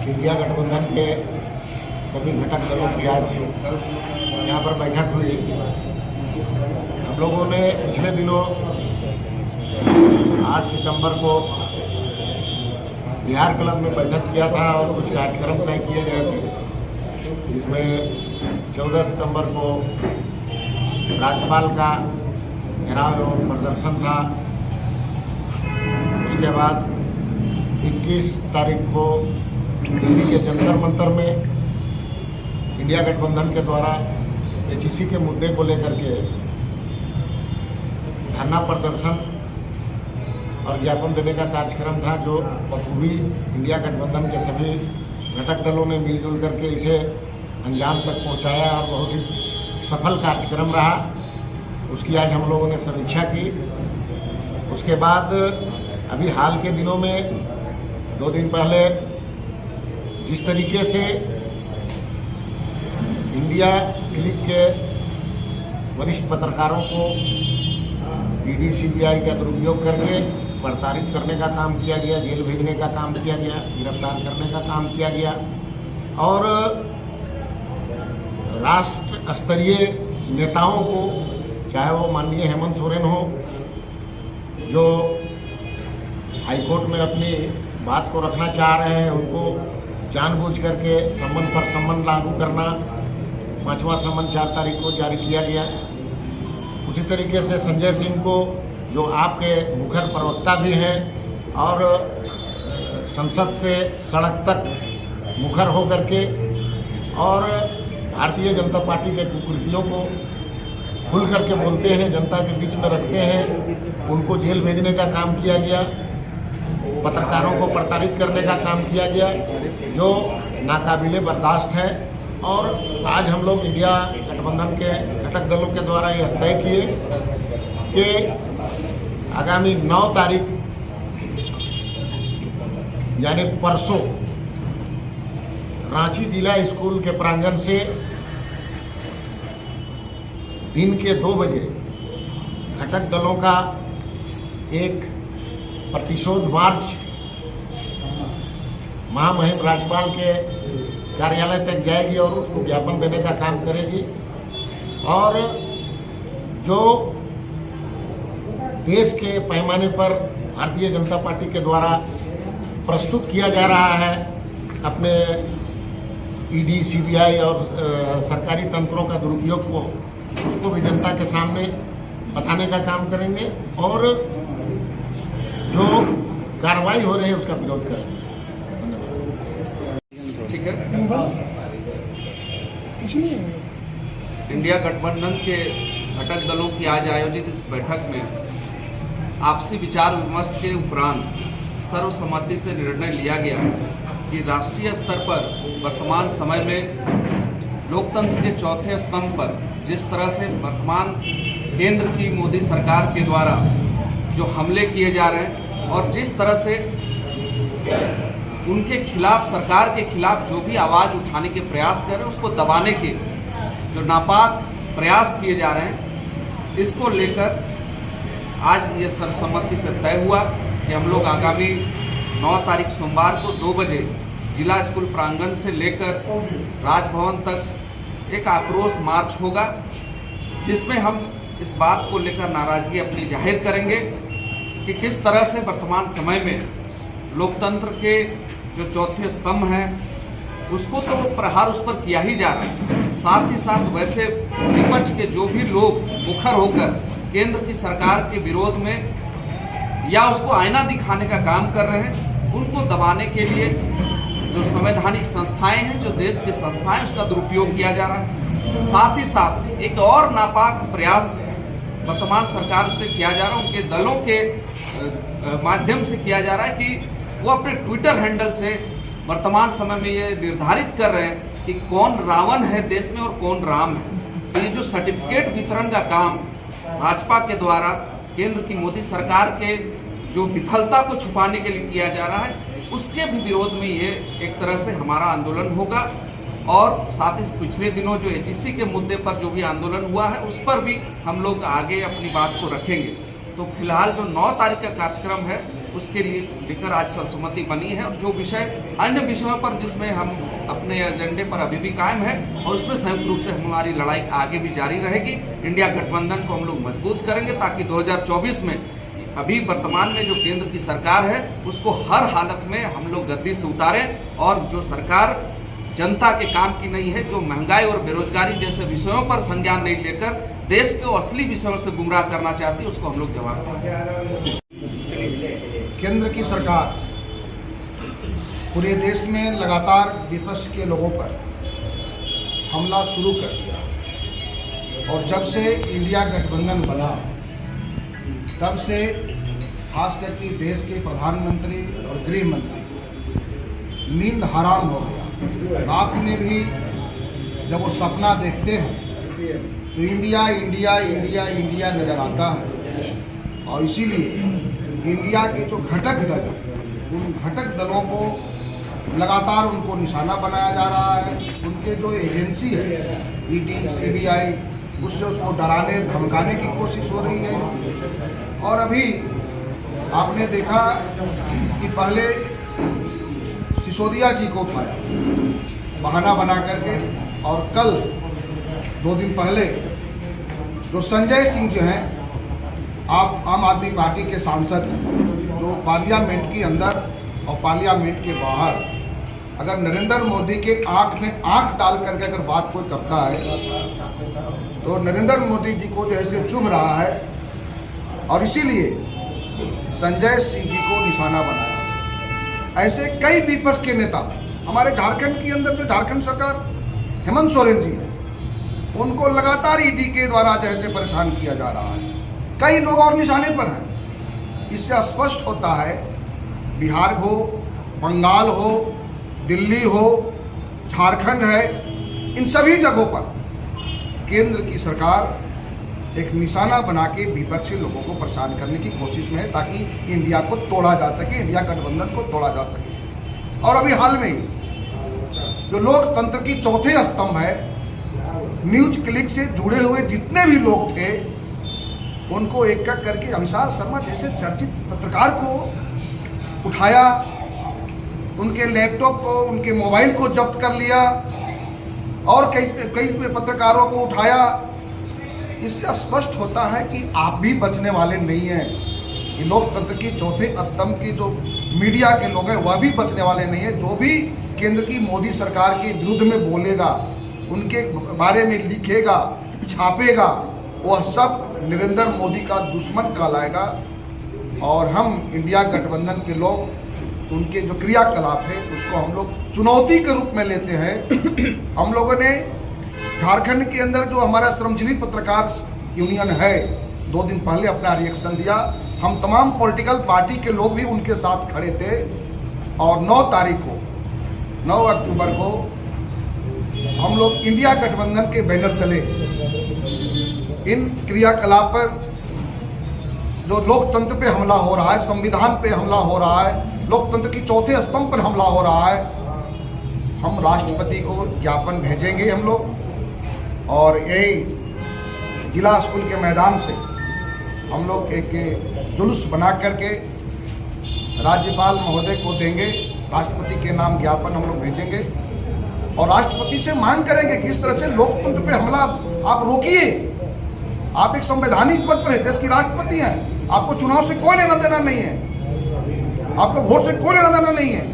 India गठबंधन के सभी घटक दलों की आज यहाँ पर बैठक हुई। हम लोगों ने पिछले दिनों 8 सितंबर को बिहार क्लब में बैठक किया था और कुछ कार्यक्रम तय किए गए थे, जिसमें 14 सितंबर को राज्यपाल का घेराव एवं प्रदर्शन था। उसके बाद 21 तारीख को दिल्ली के जंतर मंतर में इंडिया गठबंधन के द्वारा एचईसी के मुद्दे को लेकर के धरना प्रदर्शन और ज्ञापन देने का कार्यक्रम था, जो बखूबी इंडिया गठबंधन के सभी घटक दलों ने मिलजुल करके इसे अंजाम तक पहुंचाया और बहुत ही सफल कार्यक्रम रहा। उसकी आज हम लोगों ने समीक्षा की। उसके बाद अभी हाल के दिनों में 2 दिन पहले जिस तरीके से इंडिया क्लिक के वरिष्ठ पत्रकारों को ईडी सीबीआई का दुरुपयोग करके प्रताड़ित करने का काम किया गया, जेल भेजने का काम किया गया, गिरफ्तार करने का काम किया गया और राष्ट्र स्तरीय नेताओं को, चाहे वो माननीय हेमंत सोरेन हो जो हाईकोर्ट में अपनी बात को रखना चाह रहे हैं, उनको जानबूझ करके सम्मन पर सम्मन लागू करना, 5वां सम्मन 4 तारीख को जारी किया गया। उसी तरीके से संजय सिंह को, जो आपके मुखर प्रवक्ता भी हैं और संसद से सड़क तक मुखर होकर के और भारतीय जनता पार्टी के कुकृतियों को खुल करके बोलते हैं, जनता के बीच में रखते हैं, उनको जेल भेजने का काम किया गया, पत्रकारों को प्रताड़ित करने का काम किया गया, जो नाकाबिले बर्दाश्त है। और आज हम लोग इंडिया गठबंधन के घटक दलों के द्वारा यह तय किए कि आगामी 9 तारीख यानी परसों रांची जिला स्कूल के प्रांगण से दिन के 2 बजे घटक दलों का एक प्रतिशोध मार्च महामहिम राज्यपाल के कार्यालय तक जाएगी और उसको ज्ञापन देने का काम करेगी। और जो देश के पैमाने पर भारतीय जनता पार्टी के द्वारा प्रस्तुत किया जा रहा है अपने ईडी सीबीआई और सरकारी तंत्रों का दुरुपयोग को, उसको भी जनता के सामने बताने का काम करेंगे और जो कार्रवाई हो रही है उसका विरोध करेंगे। ठीक है। इंडिया गठबंधन के घटक दलों की आज आयोजित इस बैठक में आपसी विचार विमर्श के उपरांत सर्वसम्मति से निर्णय लिया गया कि राष्ट्रीय स्तर पर वर्तमान समय में लोकतंत्र के चौथे स्तंभ पर जिस तरह से वर्तमान केंद्र की मोदी सरकार के द्वारा जो हमले किए जा रहे हैं और जिस तरह से उनके खिलाफ, सरकार के खिलाफ जो भी आवाज़ उठाने के प्रयास कर रहे हैं, उसको दबाने के जो नापाक प्रयास किए जा रहे हैं, इसको लेकर आज ये सर्वसम्मति से तय हुआ कि हम लोग आगामी 9 तारीख सोमवार को 2 बजे जिला स्कूल प्रांगण से लेकर राजभवन तक एक आक्रोश मार्च होगा, जिसमें हम इस बात को लेकर नाराजगी अपनी जाहिर करेंगे कि किस तरह से वर्तमान समय में लोकतंत्र के जो चौथे स्तंभ हैं उसको तो वो प्रहार उस पर किया ही जा रहा है, साथ ही साथ वैसे विपक्ष के जो भी लोग मुखर होकर केंद्र की सरकार के विरोध में या उसको आईना दिखाने का काम कर रहे हैं, उनको दबाने के लिए जो संवैधानिक संस्थाएं हैं, जो देश की संस्थाएं, उसका दुरुपयोग किया जा रहा है। साथ ही साथ एक और नापाक प्रयास वर्तमान सरकार से किया जा रहा है, उनके दलों के माध्यम से किया जा रहा है कि वो अपने ट्विटर हैंडल से वर्तमान समय में ये निर्धारित कर रहे हैं कि कौन रावण है देश में और कौन राम है। तो ये जो सर्टिफिकेट वितरण का काम भाजपा के द्वारा केंद्र की मोदी सरकार के जो विफलता को छुपाने के लिए किया जा रहा है, उसके भी विरोध में ये एक तरह से हमारा आंदोलन होगा। और साथ ही पिछले दिनों जो एचईसी के मुद्दे पर जो भी आंदोलन हुआ है, उस पर भी हम लोग आगे अपनी बात को रखेंगे। तो फिलहाल जो 9 तारीख का कार्यक्रम है उसके लिए लेकर आज सर्वसम्मति बनी है। और जो विषय अन्य विषयों पर जिसमें हम अपने एजेंडे पर अभी भी कायम है और उसमें संयुक्त रूप से हमारी लड़ाई आगे भी जारी रहेगी। इंडिया गठबंधन को हम लोग मजबूत करेंगे ताकि 2024 में अभी वर्तमान में जो केंद्र की सरकार है उसको हर हालत में हम लोग गद्दी से उतारें और जो सरकार जनता के काम की नहीं है, जो महंगाई और बेरोजगारी जैसे विषयों पर संज्ञान नहीं लेकर देश के असली विषयों से गुमराह करना चाहती है उसको हम लोग जवाब देंगे। केंद्र की सरकार पूरे देश में लगातार विपक्ष के लोगों पर हमला शुरू कर दिया और जब से इंडिया गठबंधन बना तब से खास करके देश के प्रधानमंत्री और गृह मंत्री नींद हराम हो गया। रात में भी जब वो सपना देखते हैं तो इंडिया इंडिया इंडिया इंडिया नजर आता है और इसीलिए इंडिया के जो घटक दल उन घटक दलों को लगातार उनको निशाना बनाया जा रहा है। उनके जो एजेंसी है ईडी सीबीआई उससे उसको डराने धमकाने की कोशिश हो रही है। और अभी आपने देखा कि पहले सिसोदिया जी को उठाया बहाना बना करके और कल 2 दिन पहले जो संजय सिंह जो हैं आप आम आदमी पार्टी के सांसद हैं जो पार्लियामेंट के अंदर और पार्लियामेंट के बाहर अगर नरेंद्र मोदी के आंख में आंख डाल करके अगर बात कोई करता है तो नरेंद्र मोदी जी को जो है चुभ रहा है और इसीलिए संजय सिंह जी को निशाना बनाया। ऐसे कई विपक्ष के नेता हमारे झारखंड के अंदर जो झारखंड सरकार हेमंत सोरेन जी है उनको लगातार ईडी के द्वारा जैसे परेशान किया जा रहा है। कई लोग और निशाने पर हैं। इससे स्पष्ट होता है बिहार हो, बंगाल हो, दिल्ली हो, झारखंड है, इन सभी जगहों पर केंद्र की सरकार एक निशाना बना के विपक्षी लोगों को परेशान करने की कोशिश में है ताकि इंडिया को तोड़ा जा सके, इंडिया गठबंधन को तोड़ा जा सके। और अभी हाल में ही जो लोकतंत्र की चौथे स्तंभ है न्यूज क्लिक से जुड़े हुए जितने भी लोग थे उनको एक एक करके अभिषेक शर्मा जैसे चर्चित पत्रकार को उठाया, उनके लैपटॉप को, उनके मोबाइल को जब्त कर लिया और कई पत्रकारों को उठाया। इससे स्पष्ट होता है कि आप भी बचने वाले नहीं हैं। ये लोकतंत्र की चौथे स्तंभ की जो मीडिया के लोग हैं वह भी बचने वाले नहीं है। जो भी केंद्र की मोदी सरकार के विरुद्ध में बोलेगा, उनके बारे में लिखेगा, छापेगा, वह सब नरेंद्र मोदी का दुश्मन कहलाएगा। और हम इंडिया गठबंधन के लोग उनके जो क्रियाकलाप है उसको हम लोग चुनौती के रूप में लेते हैं। हम लोगों ने झारखंड के अंदर जो हमारा श्रमजीवी पत्रकार यूनियन है 2 दिन पहले अपना रिएक्शन दिया। हम तमाम पॉलिटिकल पार्टी के लोग भी उनके साथ खड़े थे और 9 अक्टूबर को हम लोग इंडिया गठबंधन के बैनर तले इन क्रियाकलाप पर जो लोकतंत्र पे हमला हो रहा है, संविधान पे हमला हो रहा है, लोकतंत्र की चौथे स्तंभ पर हमला हो रहा है, हम राष्ट्रपति को ज्ञापन भेजेंगे हम लोग। और यही जिला स्कूल के मैदान से हम लोग एक जुलूस बना करके राज्यपाल महोदय को देंगे, राष्ट्रपति के नाम ज्ञापन हम लोग भेजेंगे और राष्ट्रपति से मांग करेंगे कि इस तरह से लोकतंत्र पे हमला आप रोकिए। आप एक संवैधानिक पद पर है, देश की राष्ट्रपति हैं, आपको चुनाव से कोई लेना देना नहीं है, आपको वोट से कोई लेना देना नहीं है।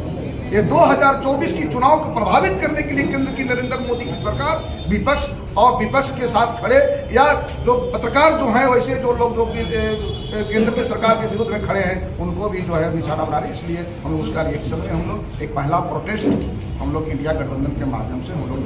ये 2024 की चुनाव को प्रभावित करने के लिए केंद्र की नरेंद्र मोदी की सरकार विपक्ष के साथ खड़े या जो पत्रकार जो हैं वैसे जो लोग जो केंद्र की सरकार के विरुद्ध में खड़े हैं उनको भी जो है निशाना बना रही है। इसलिए हम लोग उसका रिएक्शन में हम लोग एक पहला प्रोटेस्ट हम लोग इंडिया गठबंधन के माध्यम से हम लोग